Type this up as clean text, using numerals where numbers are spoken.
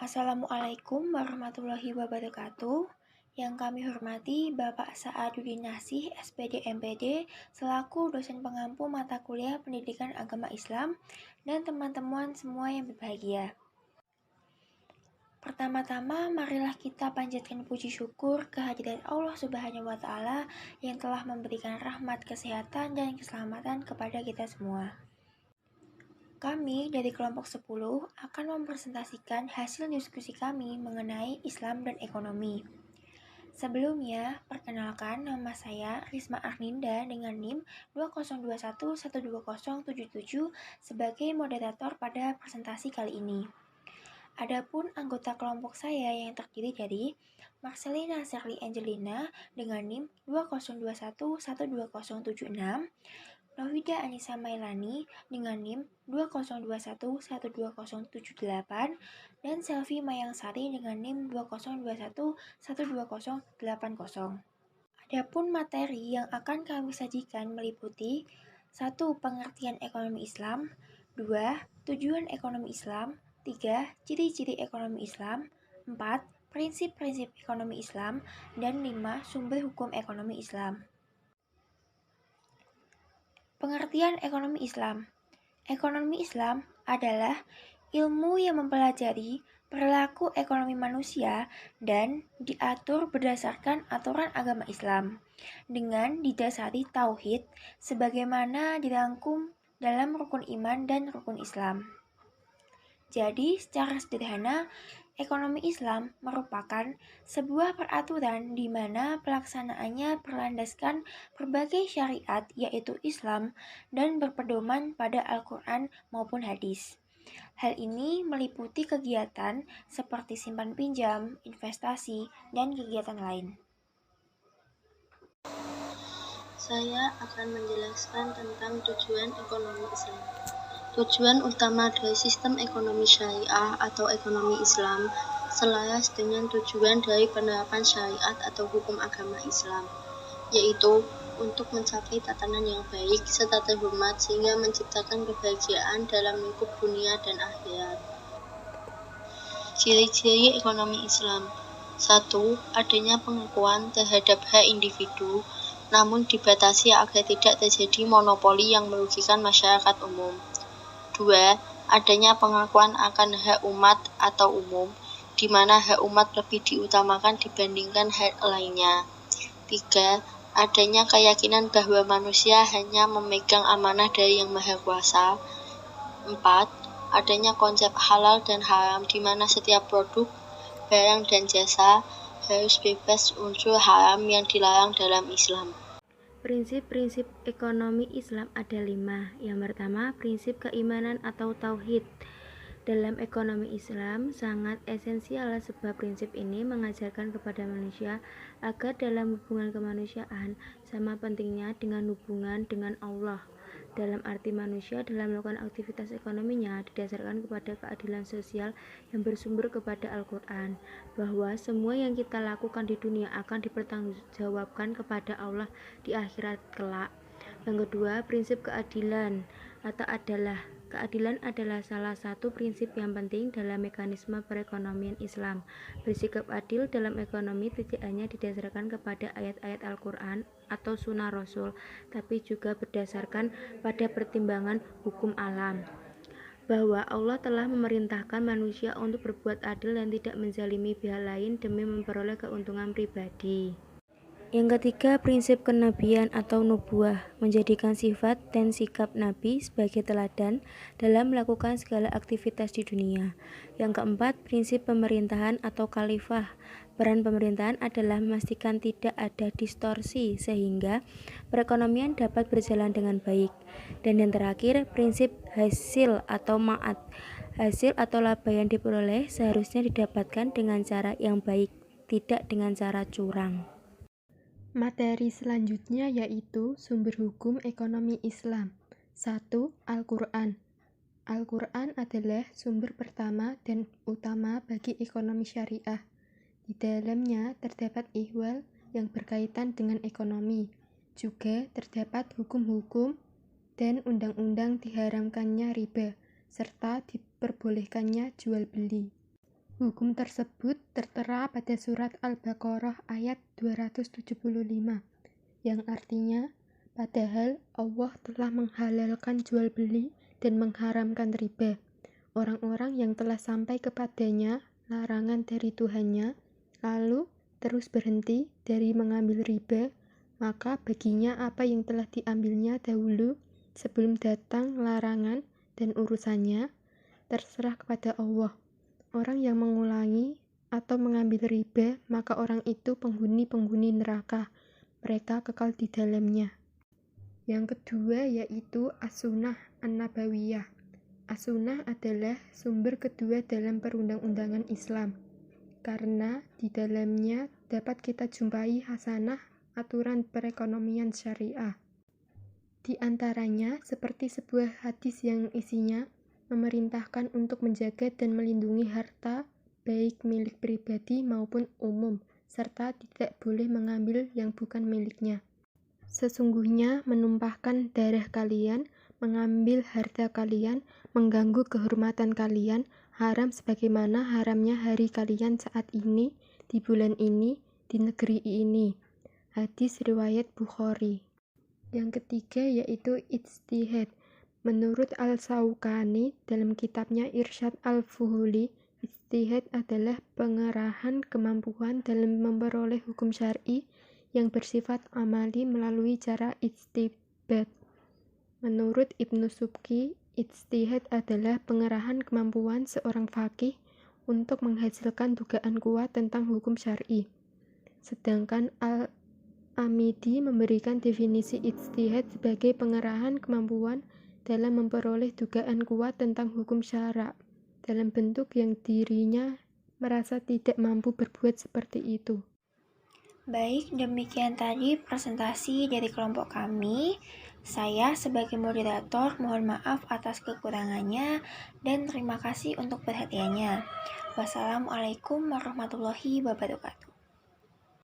Assalamualaikum warahmatullahi wabarakatuh. Yang kami hormati Bapak Sa'aduddin Nasih, SPD MPD, selaku dosen pengampu mata kuliah Pendidikan Agama Islam, dan teman-teman semua yang berbahagia. Pertama-tama, marilah kita panjatkan puji syukur kehadirat Allah Subhanahu wa Ta'ala yang telah memberikan rahmat kesehatan dan keselamatan kepada kita semua. Kami dari kelompok 10 akan mempresentasikan hasil diskusi kami mengenai Islam dan ekonomi. Sebelumnya, perkenalkan nama saya Risma Arninda dengan NIM 2021120077 sebagai moderator pada presentasi kali ini. Adapun anggota kelompok saya yang terdiri dari Marcelina Sherly Angelina dengan NIM 2021120076, Novida Anissa Mailani dengan NIM 2021120078 dan Selvi Mayangsari dengan NIM 2021120080. Adapun materi yang akan kami sajikan meliputi 1. Pengertian ekonomi Islam, 2. Tujuan ekonomi Islam, 3. Ciri-ciri ekonomi Islam, 4. Prinsip-prinsip ekonomi Islam, dan 5. Sumber hukum ekonomi Islam. Pengertian ekonomi Islam. Ekonomi Islam adalah ilmu yang mempelajari perilaku ekonomi manusia dan diatur berdasarkan aturan agama Islam dengan didasari tauhid sebagaimana dirangkum dalam rukun iman dan rukun Islam. Jadi, secara sederhana, ekonomi Islam merupakan sebuah peraturan di mana pelaksanaannya berlandaskan berbagai syariat yaitu Islam dan berpedoman pada Al-Quran maupun hadis. Hal ini meliputi kegiatan seperti simpan pinjam, investasi, dan kegiatan lain. Saya akan menjelaskan tentang tujuan ekonomi Islam. Tujuan utama dari sistem ekonomi syariah atau ekonomi Islam selaras dengan tujuan dari penerapan syariat atau hukum agama Islam, yaitu untuk mencapai tatanan yang baik serta terhormat sehingga menciptakan kebahagiaan dalam lingkup dunia dan akhirat. Ciri-ciri ekonomi Islam. 1. Adanya pengakuan terhadap hak individu, namun dibatasi agar tidak terjadi monopoli yang merugikan masyarakat umum. 2. Adanya pengakuan akan hak umat atau umum, di mana hak umat lebih diutamakan dibandingkan hak lainnya. 3. Adanya keyakinan bahwa manusia hanya memegang amanah dari Yang Maha Kuasa. 4. Adanya konsep halal dan haram, di mana setiap produk, barang, dan jasa harus bebas unsur haram yang dilarang dalam Islam. Prinsip-prinsip ekonomi Islam ada 5. Yang pertama, prinsip keimanan atau tauhid. Dalam ekonomi Islam sangat esensial sebab prinsip ini mengajarkan kepada manusia agar dalam hubungan kemanusiaan sama pentingnya dengan hubungan dengan Allah. Dalam arti manusia dalam melakukan aktivitas ekonominya didasarkan kepada keadilan sosial yang bersumber kepada Al-Quran, bahwa semua yang kita lakukan di dunia akan dipertanggungjawabkan kepada Allah di akhirat kelak. Yang kedua, prinsip keadilan atau keadilan adalah salah satu prinsip yang penting dalam mekanisme perekonomian Islam. Bersikap adil dalam ekonomi tidak hanya didasarkan kepada ayat-ayat Al-Quran atau sunnah Rasul, tapi juga berdasarkan pada pertimbangan hukum alam, bahwa Allah telah memerintahkan manusia untuk berbuat adil dan tidak menzalimi pihak lain demi memperoleh keuntungan pribadi. Yang ketiga, prinsip kenabian atau nubuah, menjadikan sifat dan sikap Nabi sebagai teladan dalam melakukan segala aktivitas di dunia. Yang keempat, prinsip pemerintahan atau khalifah. Peran pemerintahan adalah memastikan tidak ada distorsi sehingga perekonomian dapat berjalan dengan baik. Dan yang terakhir, prinsip hasil atau ma'ad. Hasil atau laba yang diperoleh seharusnya didapatkan dengan cara yang baik, tidak dengan cara curang. Materi selanjutnya yaitu sumber hukum ekonomi Islam. 1. Al-Quran. Al-Quran adalah sumber pertama dan utama bagi ekonomi syariah. Di dalamnya terdapat ihwal yang berkaitan dengan ekonomi. Juga terdapat hukum-hukum dan undang-undang diharamkannya riba, serta diperbolehkannya jual beli. Hukum tersebut tertera pada surat Al-Baqarah ayat 275, yang artinya, padahal Allah telah menghalalkan jual beli dan mengharamkan riba. Orang-orang yang telah sampai kepadanya larangan dari Tuhannya, lalu terus berhenti dari mengambil riba, maka baginya apa yang telah diambilnya dahulu sebelum datang larangan dan urusannya terserah kepada Allah. Orang yang mengulangi atau mengambil riba, maka orang itu penghuni-penghuni neraka. Mereka kekal di dalamnya. Yang kedua yaitu As-Sunnah An-Nabawiyah. As-Sunnah adalah sumber kedua dalam perundang-undangan Islam, karena di dalamnya dapat kita jumpai hasanah aturan perekonomian syariah. Di antaranya seperti sebuah hadis yang isinya memerintahkan untuk menjaga dan melindungi harta, baik milik pribadi maupun umum, serta tidak boleh mengambil yang bukan miliknya. Sesungguhnya menumpahkan darah kalian, mengambil harta kalian, mengganggu kehormatan kalian, haram sebagaimana haramnya hari kalian saat ini, di bulan ini, di negeri ini. Hadis riwayat Bukhari. Yang ketiga yaitu ijtihad. Menurut Al-Syaukani dalam kitabnya Irsyad Al-Fuhuli, ijtihad adalah pengerahan kemampuan dalam memperoleh hukum syar'i yang bersifat amali melalui cara ijtihad. Menurut Ibnu Subki, ijtihad adalah pengerahan kemampuan seorang faqih untuk menghasilkan dugaan kuat tentang hukum syar'i. Sedangkan Al-Amidi memberikan definisi ijtihad sebagai pengerahan kemampuan dalam memperoleh dugaan kuat tentang hukum syara' dalam bentuk yang dirinya merasa tidak mampu berbuat seperti itu. Baik, demikian tadi presentasi dari kelompok kami. Saya sebagai moderator mohon maaf atas kekurangannya dan terima kasih untuk perhatiannya. Wassalamualaikum warahmatullahi wabarakatuh.